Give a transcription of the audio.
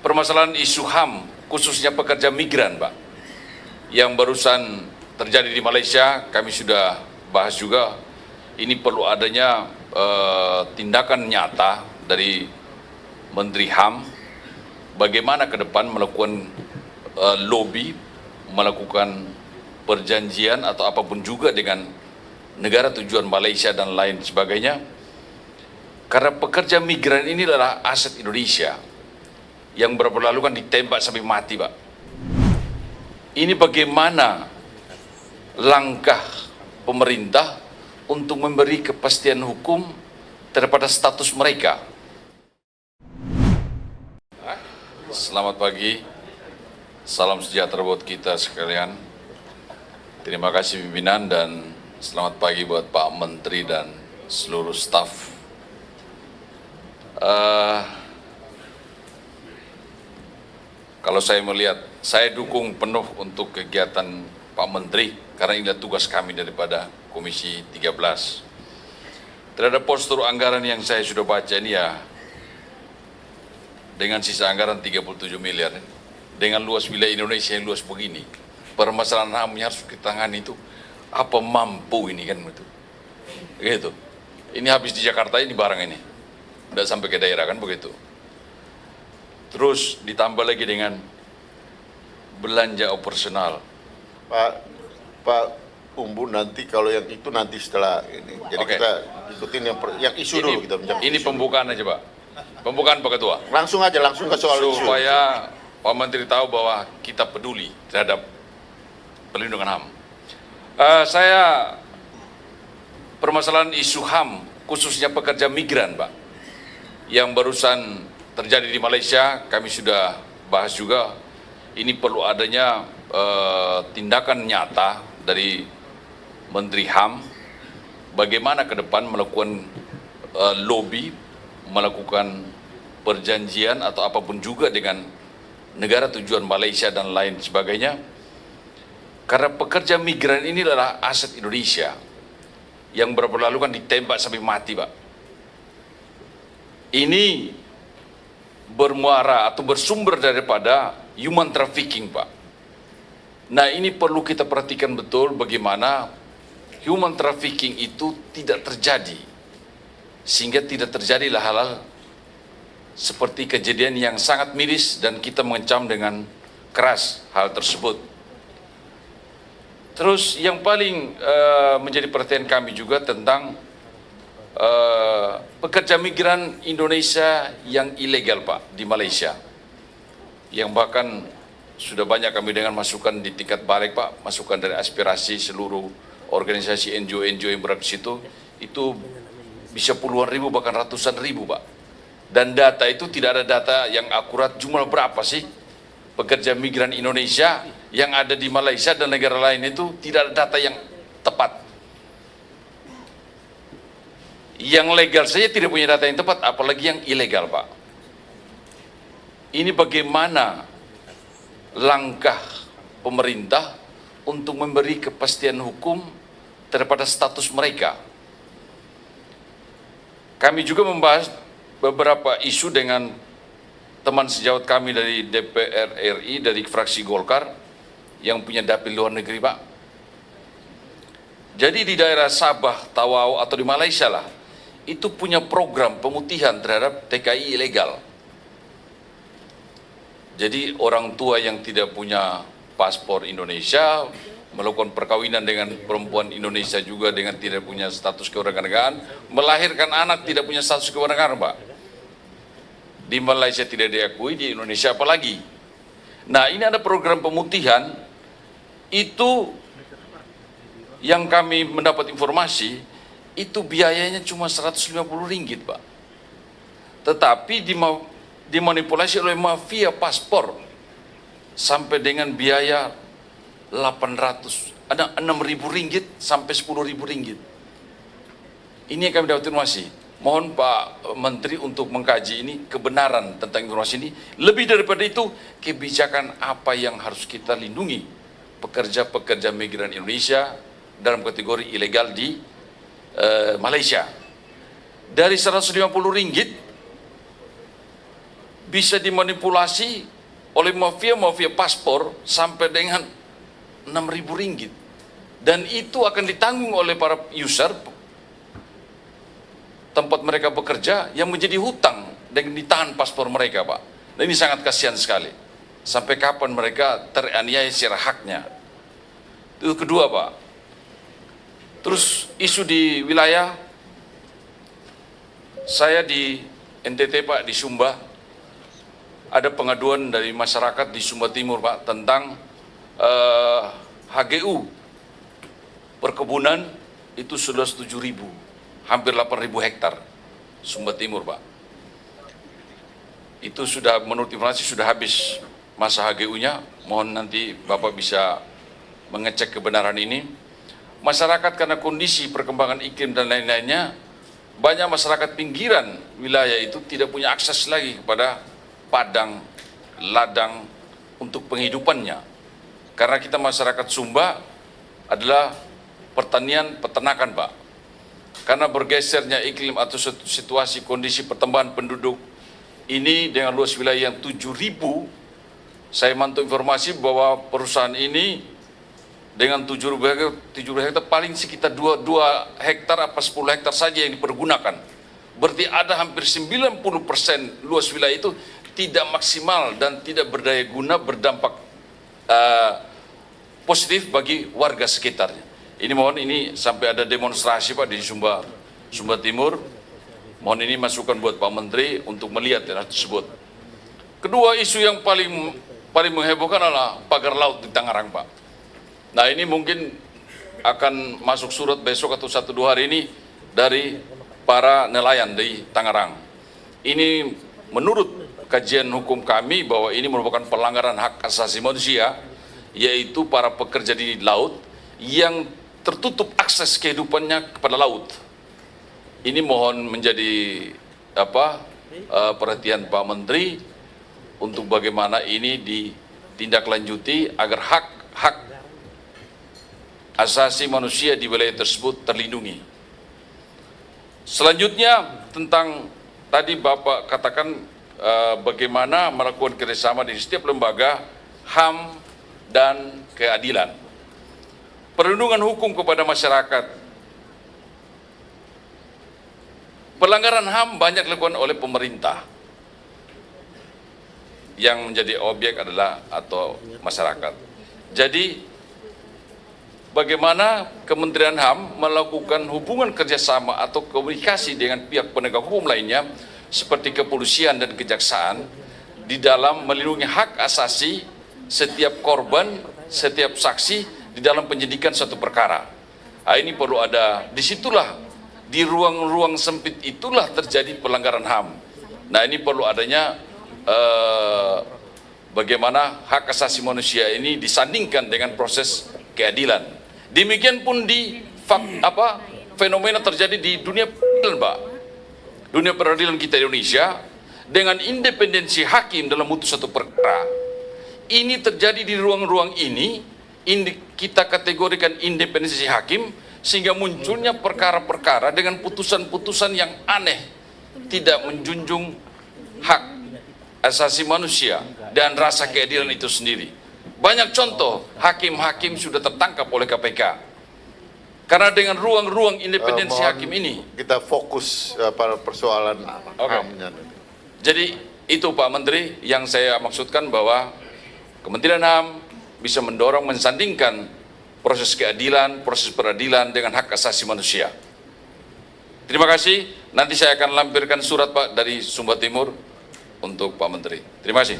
permasalahan isu HAM, khususnya pekerja migran, Pak, yang barusan terjadi di Malaysia, kami sudah bahas juga. Ini perlu adanya tindakan nyata dari Menteri HAM, bagaimana ke depan melakukan lobby, melakukan perjanjian atau apapun juga dengan negara tujuan Malaysia dan lain sebagainya. Karena pekerja migran ini adalah aset Indonesia yang beberapa lalu kan ditembak sampai mati, Pak. Ini bagaimana langkah pemerintah untuk memberi kepastian hukum terhadap status mereka. Selamat pagi, salam sejahtera buat kita sekalian. Terima kasih pimpinan dan selamat pagi buat Pak Menteri dan seluruh staf. Kalau saya melihat, saya dukung penuh untuk kegiatan Pak Menteri karena ini adalah tugas kami daripada Komisi 13. Terhadap postur anggaran yang saya sudah baca ini ya, dengan sisa anggaran 37 miliar, dengan luas wilayah Indonesia yang luas begini, permasalahan HAM-nya harus kita tangani itu, apa mampu ini kan begitu. Gitu. Ini habis di Jakarta ini barang ini, udah sampai ke daerah kan begitu. Terus ditambah lagi dengan belanja operasional. Pak Umbu, nanti kalau yang itu nanti setelah ini. Jadi kita ikutin yang isu dulu kita bincang. Ini pembukaan aja, Pak. Pembukaan Pak Ketua. Langsung ke soal isu. Supaya Pak Menteri tahu bahwa kita peduli terhadap perlindungan HAM. Saya permasalahan isu HAM, khususnya pekerja migran, Pak, yang barusan terjadi di Malaysia, kami sudah bahas juga. Ini perlu adanya tindakan nyata dari Menteri HAM, bagaimana ke depan melakukan lobby, melakukan perjanjian atau apapun juga dengan negara tujuan Malaysia dan lain sebagainya. Karena pekerja migran ini adalah aset Indonesia yang beberapa lalu kan ditembak sampai mati, Pak. Ini bermuara atau bersumber daripada human trafficking, Pak. Nah, ini perlu kita perhatikan betul bagaimana human trafficking itu tidak terjadi, sehingga tidak terjadilah hal-hal seperti kejadian yang sangat miris dan kita mengecam dengan keras hal tersebut. Terus yang paling menjadi perhatian kami juga tentang pekerja migran Indonesia yang ilegal, Pak, di Malaysia, yang bahkan sudah banyak kami dengan masukan di tingkat balik, Pak, masukan dari aspirasi seluruh organisasi NGO yang berada di situ, itu bisa puluhan ribu bahkan ratusan ribu, Pak. Dan data itu tidak ada data yang akurat jumlah berapa sih pekerja migran Indonesia yang ada di Malaysia dan negara lain, itu tidak ada data yang tepat. Yang legal saja tidak punya data yang tepat, apalagi yang ilegal, Pak. Ini bagaimana langkah pemerintah untuk memberi kepastian hukum terhadap status mereka. Kami juga membahas beberapa isu dengan teman sejawat kami dari DPR RI, dari fraksi Golkar, yang punya dapil luar negeri, Pak. Jadi di daerah Sabah, Tawau atau di Malaysia lah, itu punya program pemutihan terhadap TKI ilegal. Jadi orang tua yang tidak punya paspor Indonesia melakukan perkawinan dengan perempuan Indonesia juga dengan tidak punya status kewarganegaraan, melahirkan anak tidak punya status kewarganegaraan, Pak. Di Malaysia tidak diakui, di Indonesia apalagi. Nah, ini ada program pemutihan, itu yang kami mendapat informasi, itu biayanya cuma Rp150, Pak. Tetapi dimanipulasi oleh mafia paspor sampai dengan biaya 800, ada Rp6.000 sampai Rp10.000. Ini yang kami dapat informasi. Mohon Pak Menteri untuk mengkaji ini, kebenaran tentang informasi ini. Lebih daripada itu, kebijakan apa yang harus kita lindungi pekerja-pekerja migran Indonesia dalam kategori ilegal di Malaysia. Dari Rp150 bisa dimanipulasi oleh mafia-mafia paspor sampai dengan 6.000 ringgit. Dan itu akan ditanggung oleh para user tempat mereka bekerja yang menjadi hutang dengan ditahan paspor mereka, Pak. Dan ini sangat kasihan sekali. Sampai kapan mereka teraniaya secara haknya. Itu kedua, Pak. Terus isu di wilayah, saya di NTT, Pak, di Sumba, ada pengaduan dari masyarakat di Sumba Timur, Pak, tentang HGU perkebunan itu sudah 7.000, hampir 8.000 hektar Sumba Timur, Pak. Itu sudah, menurut informasi sudah habis masa HGU-nya. Mohon nanti Bapak bisa mengecek kebenaran ini. Masyarakat karena kondisi perkembangan iklim dan lain-lainnya, banyak masyarakat pinggiran wilayah itu tidak punya akses lagi kepada padang, ladang untuk penghidupannya. Karena kita masyarakat Sumba adalah pertanian peternakan, Pak. Karena bergesernya iklim atau situasi kondisi pertambahan penduduk ini dengan luas wilayah yang 7.000, saya mantau informasi bahwa perusahaan ini dengan 7.000 hektar paling sekitar 2 hektar apa 10 hektar saja yang dipergunakan. Berarti ada hampir 90% luas wilayah itu tidak maksimal dan tidak berdaya guna, berdampak positif bagi warga sekitarnya. Ini mohon ini sampai ada demonstrasi, Pak, di Sumba Timur. Mohon ini masukan buat Pak Menteri untuk melihat hal tersebut. Kedua, isu yang paling menghebohkan adalah pagar laut di Tangerang, Pak. Nah, ini mungkin akan masuk surat besok atau 1-2 hari ini dari para nelayan di Tangerang. Ini menurut kajian hukum kami bahwa ini merupakan pelanggaran hak asasi manusia, yaitu para pekerja di laut yang tertutup akses kehidupannya kepada laut. Ini mohon menjadi perhatian Pak Menteri untuk bagaimana ini ditindaklanjuti agar hak asasi manusia di wilayah tersebut terlindungi. Selanjutnya tentang tadi Bapak katakan bagaimana melakukan kerjasama di setiap lembaga HAM dan keadilan. Perlindungan hukum kepada masyarakat. Pelanggaran HAM banyak dilakukan oleh pemerintah. Yang menjadi objek adalah atau masyarakat. Jadi bagaimana Kementerian HAM melakukan hubungan kerjasama atau komunikasi dengan pihak penegak hukum lainnya seperti kepolisian dan kejaksaan di dalam melindungi hak asasi setiap korban, setiap saksi di dalam penyidikan suatu perkara. Nah, ini perlu ada, disitulah di ruang-ruang sempit itulah terjadi pelanggaran HAM. Nah, ini perlu adanya bagaimana hak asasi manusia ini disandingkan dengan proses keadilan. Demikian pun di fenomena terjadi di dunia peradilan, Pak. Dunia peradilan kita di Indonesia dengan independensi hakim dalam memutus satu perkara. Ini terjadi di ruang-ruang ini kita kategorikan independensi hakim sehingga munculnya perkara-perkara dengan putusan-putusan yang aneh, tidak menjunjung hak asasi manusia dan rasa keadilan itu sendiri. Banyak contoh, hakim-hakim sudah tertangkap oleh KPK. Karena dengan ruang-ruang independensi hakim ini. Kita fokus pada persoalan HAM-nya. Jadi itu Pak Menteri yang saya maksudkan bahwa Kementerian HAM bisa mendorong mensandingkan proses keadilan, proses peradilan dengan hak asasi manusia. Terima kasih. Nanti saya akan lampirkan surat, Pak, dari Sumba Timur untuk Pak Menteri. Terima kasih.